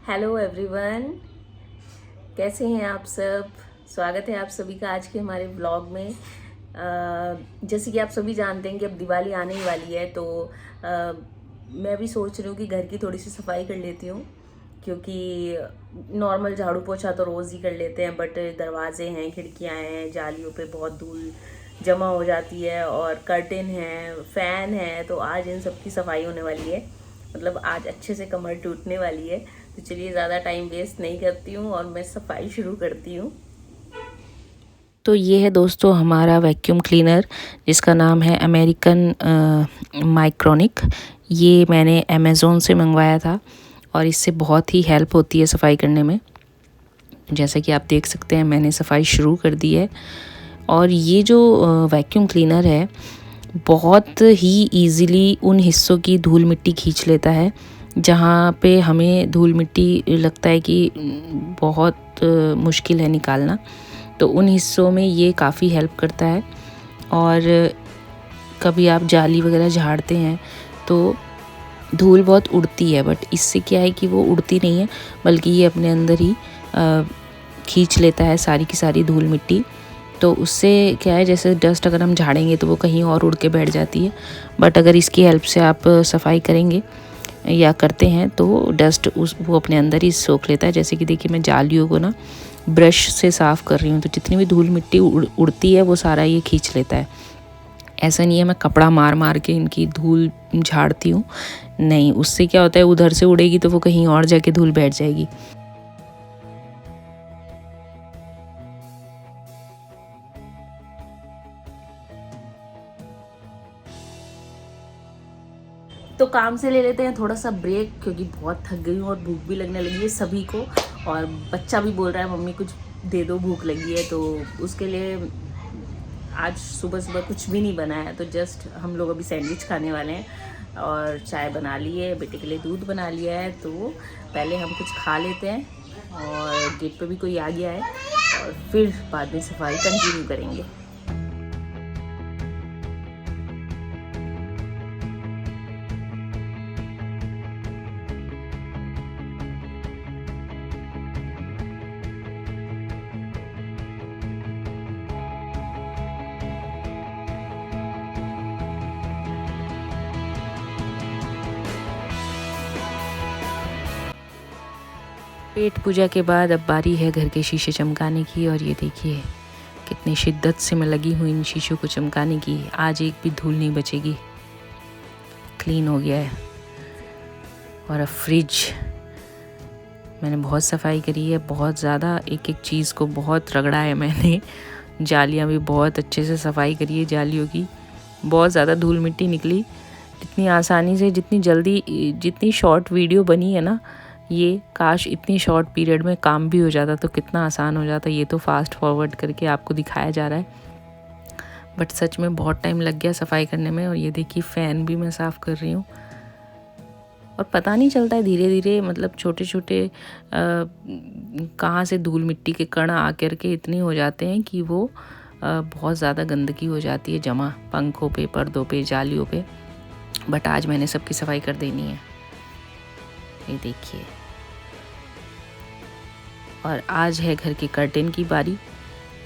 Hello everyone, कैसे हैं आप सब। स्वागत है आप सभी का आज के हमारे व्लॉग में। जैसे कि आप सभी जानते हैं कि अब दिवाली आने ही वाली है, तो मैं भी सोच रही हूँ कि घर की थोड़ी सी सफाई कर लेती हूँ, क्योंकि नॉर्मल झाड़ू पोछा तो रोज़ ही कर लेते हैं, बट दरवाजे हैं, खिड़कियाँ हैं, जालियों पे बहुत धूल जमा हो जाती है, और कर्टेन है, फ़ैन है, तो आज इन सब की सफाई होने वाली है। मतलब आज अच्छे से कमर टूटने वाली है। तो चलिए ज़्यादा टाइम वेस्ट नहीं करती हूँ और मैं सफाई शुरू करती हूँ। तो ये है दोस्तों हमारा वैक्यूम क्लीनर, जिसका नाम है अमेरिकन माइक्रोनिक। ये मैंने अमेज़ोन से मंगवाया था और इससे बहुत ही हेल्प होती है सफाई करने में। जैसे कि आप देख सकते हैं मैंने सफाई शुरू कर दी है। और ये जो वैक्यूम क्लीनर है बहुत ही इजीली उन हिस्सों की धूल मिट्टी खींच लेता है जहाँ पे हमें धूल मिट्टी लगता है कि बहुत मुश्किल है निकालना। तो उन हिस्सों में ये काफ़ी हेल्प करता है। और कभी आप जाली वगैरह झाड़ते हैं तो धूल बहुत उड़ती है, बट इससे क्या है कि वो उड़ती नहीं है, बल्कि ये अपने अंदर ही खींच लेता है सारी की सारी धूल मिट्टी। तो उससे क्या है, जैसे डस्ट अगर हम झाड़ेंगे तो वो कहीं और उड़ के बैठ जाती है, बट अगर इसकी हेल्प से आप सफाई करेंगे या करते हैं तो डस्ट वो अपने अंदर ही सोख लेता है। जैसे कि देखिए मैं जालियों को ना ब्रश से साफ़ कर रही हूँ, तो जितनी भी धूल मिट्टी उड़ती है वो सारा ये खींच लेता है। ऐसा नहीं है मैं कपड़ा मार मार के इनकी धूल झाड़ती हूँ, नहीं, उससे क्या होता है उधर से उड़ेगी तो वो कहीं और जाके धूल बैठ जाएगी। तो काम से ले लेते हैं थोड़ा सा ब्रेक, क्योंकि बहुत थक गई हूँ और भूख भी लगने लगी है सभी को, और बच्चा भी बोल रहा है मम्मी कुछ दे दो, भूख लगी है। तो उसके लिए आज सुबह सुबह कुछ भी नहीं बनाया है, तो जस्ट हम लोग अभी सैंडविच खाने वाले हैं और चाय बना ली है, बेटे के लिए दूध बना लिया है। तो पहले हम कुछ खा लेते हैं, और गेट पे भी कोई आ गया है, और फिर बाद में सफाई कंटिन्यू करेंगे। पेट पूजा के बाद अब बारी है घर के शीशे चमकाने की। और ये देखिए कितनी शिद्दत से मैं लगी हूँ इन शीशों को चमकाने की। आज एक भी धूल नहीं बचेगी, क्लीन हो गया है। और अब फ्रिज मैंने बहुत सफाई करी है, बहुत ज़्यादा, एक एक चीज़ को बहुत रगड़ा है मैंने। जालियाँ भी बहुत अच्छे से सफाई करी है, जालियों की बहुत ज़्यादा धूल मिट्टी निकली। इतनी आसानी से, जितनी जल्दी, जितनी शॉर्ट वीडियो बनी है ना, ये काश इतनी शॉर्ट पीरियड में काम भी हो जाता तो कितना आसान हो जाता। ये तो फास्ट फॉरवर्ड करके आपको दिखाया जा रहा है, बट सच में बहुत टाइम लग गया सफाई करने में। और ये देखिए फ़ैन भी मैं साफ़ कर रही हूँ, और पता नहीं चलता है धीरे धीरे, मतलब छोटे छोटे कहाँ से धूल मिट्टी के कण आ कर के इतने हो जाते हैं कि वो बहुत ज़्यादा गंदगी हो जाती है जमा, पंखों पे, पर्दों पे, जालियों पे। बट आज मैंने सबकी सफाई कर देनी है, ये देखिए। और आज है घर के कर्टेन की बारी,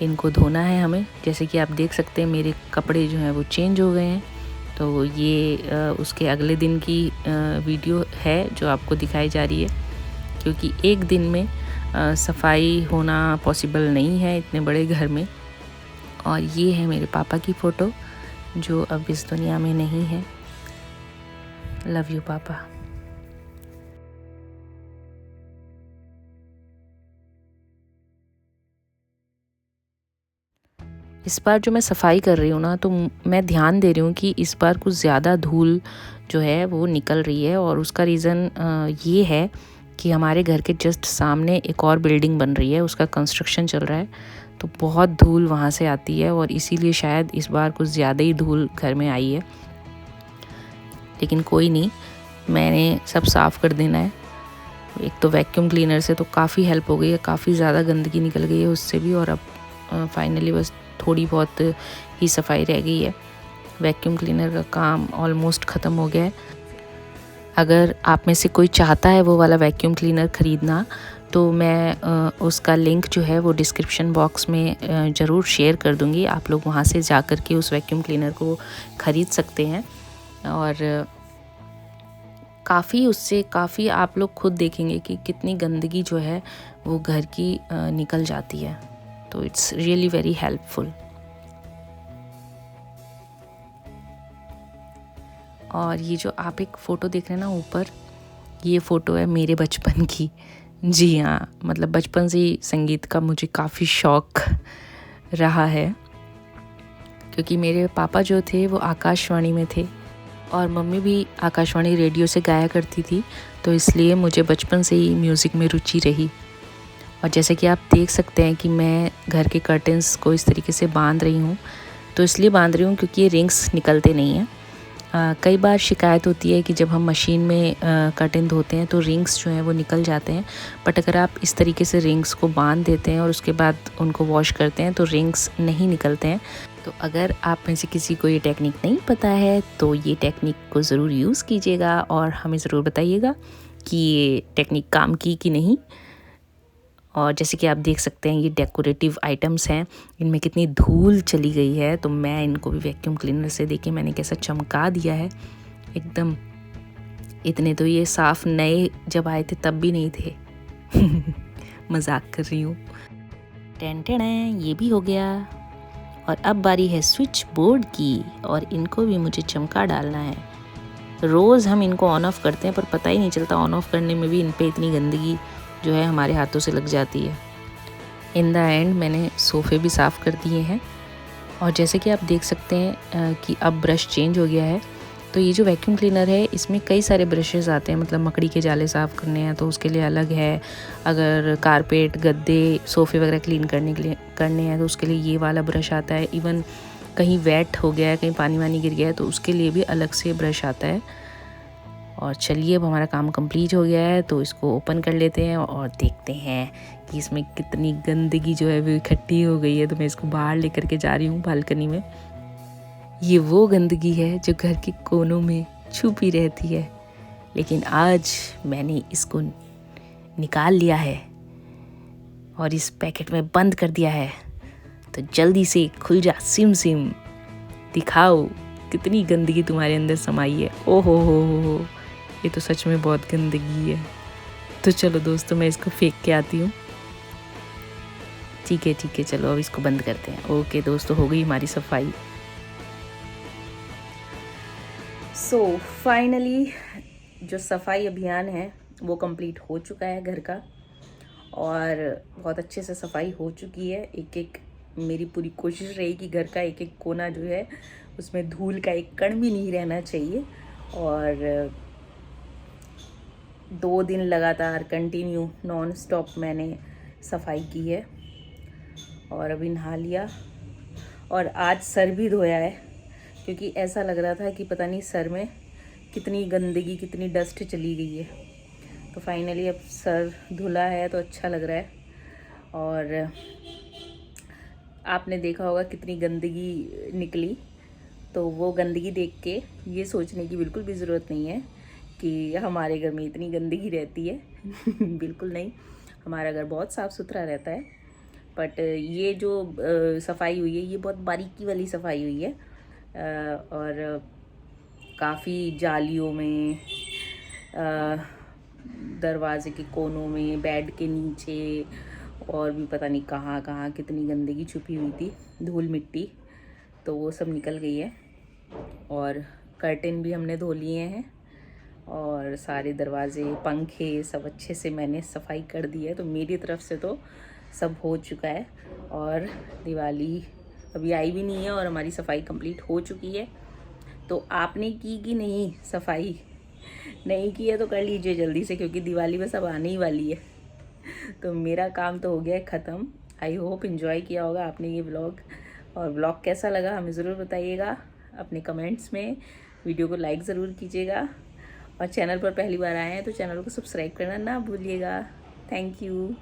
इनको धोना है हमें। जैसे कि आप देख सकते हैं मेरे कपड़े जो हैं वो चेंज हो गए हैं, तो ये उसके अगले दिन की वीडियो है जो आपको दिखाई जा रही है, क्योंकि एक दिन में सफाई होना पॉसिबल नहीं है इतने बड़े घर में। और ये है मेरे पापा की फ़ोटो जो अब इस दुनिया में नहीं है। लव यू पापा। इस बार जो मैं सफाई कर रही हूँ ना, तो मैं ध्यान दे रही हूँ कि इस बार कुछ ज़्यादा धूल जो है वो निकल रही है। और उसका रीज़न ये है कि हमारे घर के जस्ट सामने एक और बिल्डिंग बन रही है, उसका कंस्ट्रक्शन चल रहा है, तो बहुत धूल वहाँ से आती है, और इसीलिए शायद इस बार कुछ ज़्यादा ही धूल घर में आई है। लेकिन कोई नहीं, मैंने सब साफ़ कर देना है। एक तो वैक्यूम क्लीनर से तो काफ़ी हेल्प हो गई है, काफ़ी ज़्यादा गंदगी निकल गई है उससे भी। और अब फाइनली बस थोड़ी बहुत ही सफाई रह गई है। वैक्यूम क्लीनर का काम ऑलमोस्ट ख़त्म हो गया है। अगर आप में से कोई चाहता है वो वाला वैक्यूम क्लीनर ख़रीदना तो मैं उसका लिंक जो है वो डिस्क्रिप्शन बॉक्स में ज़रूर शेयर कर दूँगी। आप लोग वहाँ से जा कर के उस वैक्यूम क्लीनर को ख़रीद सकते हैं और उससे काफ़ी आप लोग खुद देखेंगे कि कितनी गंदगी जो है वो घर की निकल जाती है। तो इट्स रियली वेरी हेल्पफुल। और ये जो आप एक फ़ोटो देख रहे हैं ना ऊपर, ये फ़ोटो है मेरे बचपन की। जी हाँ, मतलब बचपन से ही संगीत का मुझे काफ़ी शौक़ रहा है, क्योंकि मेरे पापा जो थे वो आकाशवाणी में थे और मम्मी भी आकाशवाणी रेडियो से गाया करती थी, तो इसलिए मुझे बचपन से ही म्यूज़िक में रुचि रही। और जैसे कि आप देख सकते हैं कि मैं घर के कर्टेंस को इस तरीके से बांध रही हूँ, तो इसलिए बांध रही हूँ क्योंकि ये रिंग्स निकलते नहीं हैं। कई बार शिकायत होती है कि जब हम मशीन में कर्टेन धोते हैं तो रिंग्स जो हैं वो निकल जाते हैं, बट अगर आप इस तरीके से रिंग्स को बांध देते हैं और उसके बाद उनको वॉश करते हैं तो रिंग्स नहीं निकलते हैं। तो अगर आप में से किसी को ये टेक्निक नहीं पता है तो ये टेक्निक को ज़रूर यूज़ कीजिएगा और हमें ज़रूर बताइएगा कि ये टेक्निक काम की कि नहीं। और जैसे कि आप देख सकते हैं ये डेकोरेटिव आइटम्स हैं, इनमें कितनी धूल चली गई है, तो मैं इनको भी वैक्यूम क्लीनर से देखिए मैंने कैसा चमका दिया है एकदम। इतने तो ये साफ़ नए जब आए थे तब भी नहीं थे। मजाक कर रही हूँ। टेन ये भी हो गया। और अब बारी है स्विच बोर्ड की, और इनको भी मुझे चमका डालना है। रोज़ हम इनको ऑन ऑफ़ करते हैं पर पता ही नहीं चलता ऑन ऑफ़ करने में भी इन पे इतनी गंदगी जो है हमारे हाथों से लग जाती है। इन द एंड मैंने सोफ़े भी साफ़ कर दिए हैं। और जैसे कि आप देख सकते हैं कि अब ब्रश चेंज हो गया है। तो ये जो वैक्यूम क्लीनर है इसमें कई सारे ब्रशेज़ आते हैं, मतलब मकड़ी के जाले साफ़ करने हैं तो उसके लिए अलग है, अगर कारपेट गद्दे सोफ़े वगैरह क्लीन करने हैं तो उसके लिए ये वाला ब्रश आता है। इवन कहीं वेट हो गया है, कहीं पानी वानी गिर गया है तो उसके लिए भी अलग से ब्रश आता है। और चलिए अब हमारा काम कंप्लीट हो गया है तो इसको ओपन कर लेते हैं और देखते हैं कि इसमें कितनी गंदगी जो है वो इकट्ठी हो गई है। तो मैं इसको बाहर लेकर के जा रही हूँ बालकनी में। ये वो गंदगी है जो घर के कोनों में छुपी रहती है, लेकिन आज मैंने इसको निकाल लिया है और इस पैकेट में बंद कर दिया है। तो जल्दी से खुल जा सिम सिम, दिखाओ कितनी गंदगी तुम्हारे अंदर समाई है। ओहो हो, ये तो सच में बहुत गंदगी है। तो चलो दोस्तों मैं इसको फेंक के आती हूँ। ठीक है चलो अब इसको बंद करते हैं। ओके दोस्तों, हो गई हमारी सफाई। सो फाइनली जो सफाई अभियान है वो कंप्लीट हो चुका है घर का, और बहुत अच्छे से सफाई हो चुकी है। एक मेरी पूरी कोशिश रही कि घर का एक कोना जो है उसमें धूल का एक कण भी नहीं रहना चाहिए। और 2 दिन लगातार कंटिन्यू नॉन स्टॉप मैंने सफाई की है। और अभी नहा लिया और आज सर भी धोया है, क्योंकि ऐसा लग रहा था कि पता नहीं सर में कितनी गंदगी कितनी डस्ट चली गई है। तो फाइनली अब सर धुला है तो अच्छा लग रहा है। और आपने देखा होगा कितनी गंदगी निकली, तो वो गंदगी देख के ये सोचने की बिल्कुल भी ज़रूरत नहीं है कि हमारे घर में इतनी गंदगी रहती है। बिल्कुल नहीं, हमारा घर बहुत साफ़ सुथरा रहता है। बट ये जो सफाई हुई है ये बहुत बारीकी वाली सफाई हुई है। और काफ़ी जालियों में, दरवाजे के कोनों में, बेड के नीचे, और भी पता नहीं कहाँ कहाँ कितनी गंदगी छुपी हुई थी, धूल मिट्टी, तो वो सब निकल गई है। और कर्टेन भी हमने धो लिए हैं और सारे दरवाजे पंखे सब अच्छे से मैंने सफाई कर दी है। तो मेरी तरफ से तो सब हो चुका है। और दिवाली अभी आई भी नहीं है और हमारी सफाई कंप्लीट हो चुकी है। तो आपने की कि नहीं सफाई? नहीं की है तो कर लीजिए जल्दी से, क्योंकि दिवाली बस अब आने ही वाली है। तो मेरा काम तो हो गया है ख़त्म। आई होप इन्जॉय किया होगा आपने ये व्लॉग, और व्लॉग कैसा लगा हमें ज़रूर बताइएगा अपने कमेंट्स में। वीडियो को लाइक ज़रूर कीजिएगा, और चैनल पर पहली बार आए हैं तो चैनल को सब्सक्राइब करना ना भूलिएगा। Thank you.